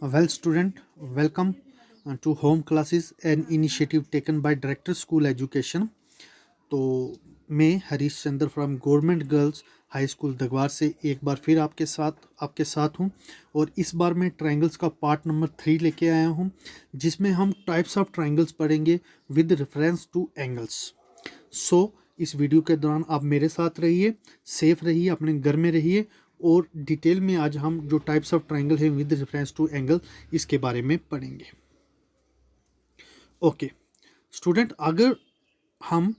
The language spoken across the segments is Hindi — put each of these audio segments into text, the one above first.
Well, student, welcome to home classes, an initiative taken by Director School Education. तो मैं Harish Chandra from government girls high school Dagwar से एक बार फिर आपके साथ हूँ। और इस बार मैं ट्रायंगल्स का पार्ट नंबर 3 लेके आया हूँ, जिसमें हम टाइप्स ऑफ ट्रायंगल्स पढ़ेंगे विद रेफरेंस टू एंगल्स। सो इस वीडियो के दौरान आप मेरे साथ रहिए, सेफ रहिए, अपने घर में रहिए, और डिटेल में आज हम जो टाइप्स ऑफ ट्रायंगल है विद रेफरेंस टू एंगल इसके बारे में पढ़ेंगे। ओके स्टूडेंट, अगर हम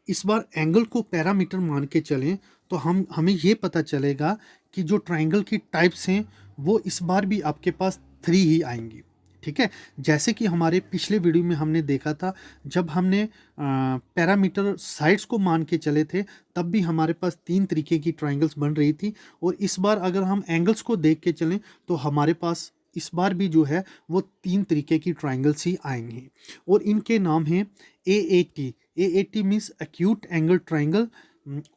इस बार एंगल को पैरामीटर मान के चलें तो हमें ये पता चलेगा कि जो ट्रायंगल की टाइप्स हैं वो इस बार भी आपके पास 3 ही आएंगी। ठीक है, जैसे कि हमारे पिछले वीडियो में हमने देखा था, जब हमने पैरामीटर साइड्स को मान के चले थे तब भी हमारे पास 3 तरीके की ट्रायंगल्स बन रही थी। और इस बार अगर हम एंगल्स को देख के चलें तो हमारे पास इस बार भी जो है वो 3 तरीके की ट्रायंगल्स ही आएंगी, और इनके नाम हैं AAT। AAT means acute angle triangle,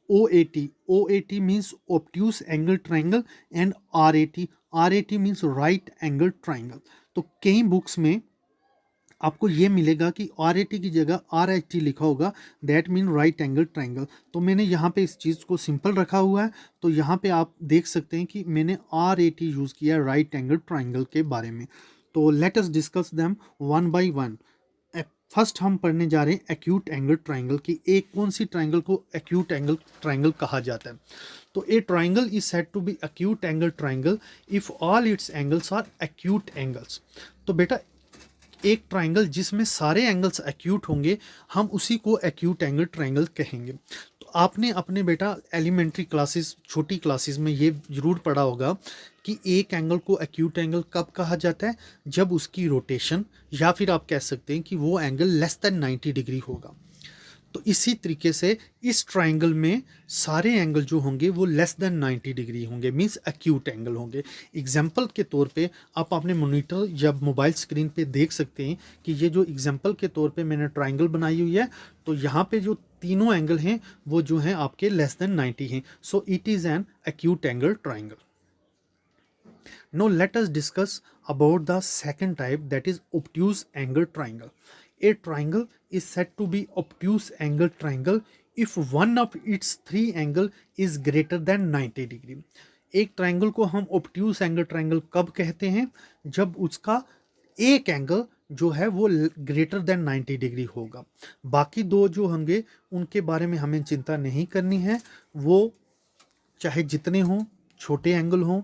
OAT means obtuse angle triangle, and RAT means right angle triangle। तो कई बुक्स में आपको ये मिलेगा कि RAT की जगह RHT लिखा होगा, that mean right angle triangle. तो मैंने यहाँ पे इस चीज़ को सिंपल रखा हुआ है, तो यहाँ पे आप देख सकते हैं कि मैंने RAT यूज़ किया राइट एंगल ट्रायंगल के बारे में। तो let us discuss them one by one. First हम पढ़ने जा रहे हैं एक्यूट एंगल ट्रायंगल की। एक कौन सी ट्रायंगल को एक्यूट एंगल ट्रायंगल कहा जाता है? तो a triangle is said to be acute angle triangle if all its angles are acute angles. तो बेटा, एक ट्रायंगल जिसमें सारे एंगल्स एक्यूट होंगे हम उसी को एक्यूट एंगल ट्रायंगल कहेंगे। तो आपने अपने बेटा एलिमेंट्री क्लासेस, छोटी क्लासेस में ये जरूर पढ़ा होगा कि एक एंगल को एक्यूट एंगल कब कहा जाता है? जब उसकी रोटेशन, या फिर आप कह सकते हैं कि वो एंगल लेस देन 90 डिग्री होगा। तो इसी तरीके से इस ट्रायंगल में सारे एंगल जो होंगे वो लेस देन 90 डिग्री होंगे, मींस एक्यूट एंगल होंगे। एग्जांपल के तौर पे आप अपने मॉनिटर या मोबाइल स्क्रीन पे देख सकते हैं कि ये जो एग्जांपल के तौर पे मैंने ट्रायंगल बनाई हुई है, तो यहाँ पे जो तीनों एंगल हैं वो जो हैं आपके लेस देन 90 हैं। So it is an acute angle triangle. Now let us discuss about the second type, that is obtuse angle triangle. A triangle is said to be obtuse angle triangle if one of its three angle is greater than 90 degree. एक ट्रायंगल को हम obtuse angle triangle कब कहते हैं? जब उसका एक एंगल जो है वो ग्रेटर देन 90 डिग्री होगा। बाकी दो जो होंगे उनके बारे में हमें चिंता नहीं करनी है, वो चाहे जितने हों, छोटे एंगल हों,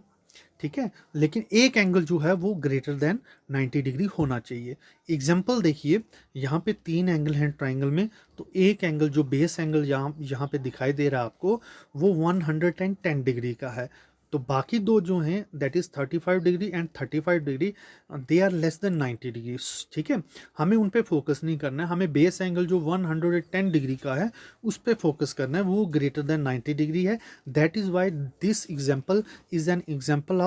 ठीक है, लेकिन एक एंगल जो है वो ग्रेटर देन 90 डिग्री होना चाहिए। एग्जांपल देखिए, यहाँ पे 3 एंगल हैं ट्रायंगल में, तो एक एंगल जो बेस एंगल यहाँ पे दिखाई दे रहा है आपको, वो 110 डिग्री का है। तो बाकी दो जो हैं that is 35 degree and 35 degree, they are less than 90 degree. ठीक है, हमें उन पे फोकस नहीं करना है, हमें बेस एंगल जो 110 डिग्री का है उस पे फोकस करना है, वो ग्रेटर देन 90 डिग्री है। That is why this example is an example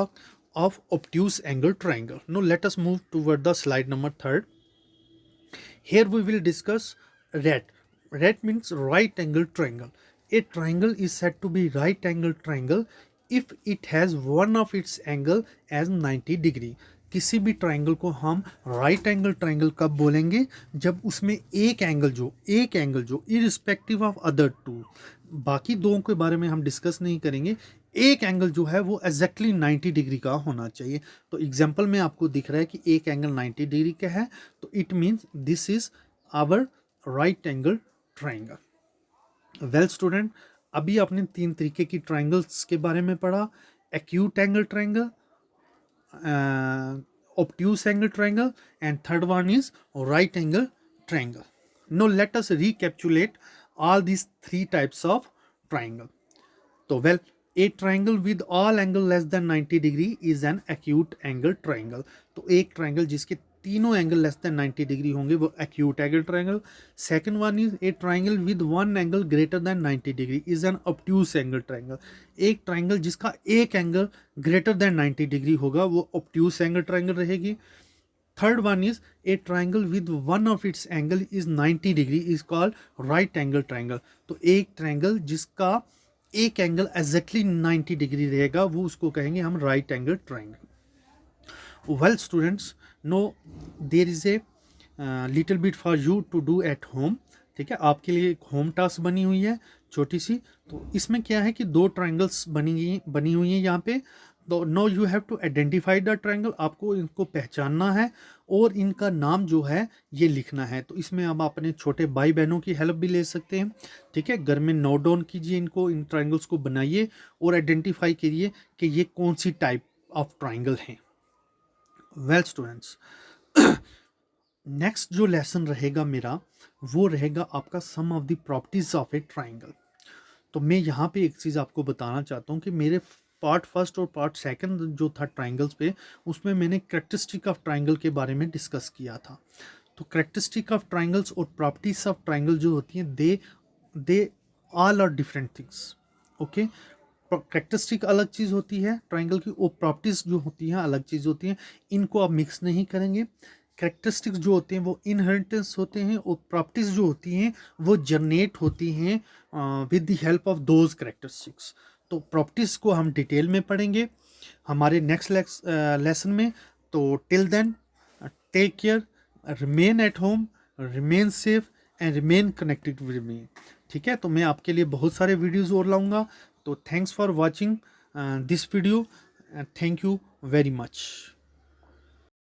of obtuse angle triangle. Now let us move toward the slide number 3rd. Here we will discuss RAT. RAT means right angle triangle. A triangle is said to be right angle triangle if it has one of its angle as 90 degree. किसी भी ट्राइंगल को हम राइट एंगल ट्राइंगल कब बोलेंगे? जब उसमें एक एंगल जो इरिस्पेक्टिव ऑफ अदर टू, बाकी दो के बारे में हम डिस्कस नहीं करेंगे, एक एंगल जो है वो एग्जैक्टली 90 डिग्री का होना चाहिए। तो एग्जांपल में आपको दिख रहा है कि एक एंगल 90 डिग्री का है, तो it means this is our right angle triangle. Well student, अभी आपने 3 तरीके की ट्राइंगल्स के बारे में पढ़ा, acute angle triangle, obtuse angle triangle, and third one is right angle triangle. Now let us recapitulate all these 3 types of triangle. So well, a triangle with all angle less than 90 degree is an acute angle triangle. तो एक ट्राइंगल जिसके तीनों एंगल लेस देन 90 डिग्री होंगे वो acute angle triangle. Second one is a triangle with one angle greater than 90 degree is an obtuse angle triangle. एक ट्राइंगल जिसका एक एंगल ग्रेटर देन 90 डिग्री होगा वो ऑब्ट्यूज एंगल ट्राइंगल रहेगी। Third one is a triangle with one of its angle is 90 degree is called right angle triangle. तो एक ट्राइंगल जिसका एक एंगल एग्जैक्टली 90 डिग्री रहेगा वो उसको कहेंगे हम right angle triangle. Well students, now there is a little bit for you to do at home. ठीक है, आपके लिए एक होम टास्क बनी हुई है छोटी सी। तो इसमें क्या है कि दो ट्रायंगल्स बनी हुई हैं यहाँ पे। तो now you have to identify the triangle, आपको इनको पहचानना है और इनका नाम जो है ये लिखना है। तो इसमें आप अपने छोटे भाई बहनों की हेल्प भी ले सकते हैं। ठीक है, घर में नोट डाउन कीजिए इनको, इन ट्रायंगल्स को बनाइए और आइडेंटिफाई करिए कि ये कौन सी टाइप ऑफ ट्रायंगल हैं। वेल स्टूडेंट्स, नेक्स्ट जो लेसन रहेगा मेरा वो रहेगा आपका sum of the properties of a triangle. तो मैं यहाँ पे एक चीज़ आपको बताना चाहता हूँ कि मेरे पार्ट फर्स्ट और पार्ट सेकंड जो था ट्राइंगल्स पे, उसमें मैंने करेक्टरिस्टिक ऑफ ट्राइंगल के बारे में डिस्कस किया था। तो करेक्टरिस्टिक ऑफ ट्राइंगल्स और प्रॉपर्टीज ऑफ ट्राइंगल जो होती हैं, they all are different things. Okay, characteristic अलग चीज़ होती है ट्राइंगल की, और प्रॉपर्टीज जो होती हैं अलग चीज़ होती हैं। इनको आप मिक्स नहीं करेंगे। करेक्टरिस्टिक्स जो होते हैं वो इनहेरिटेंस होते हैं, और प्रॉपर्टीज जो होती हैं वो जनरेट होती हैं with the help of those characteristics. तो प्रॉपर्टीज को हम डिटेल में पढ़ेंगे हमारे नेक्स्ट लेसन में। तो till then, take care, remain at home, remain safe and remain connected with me. ठीक है, तो मैं आपके लिए बहुत सारे वीडियोज़ और लाऊंगा। तो thanks for watching this video, thank you very much.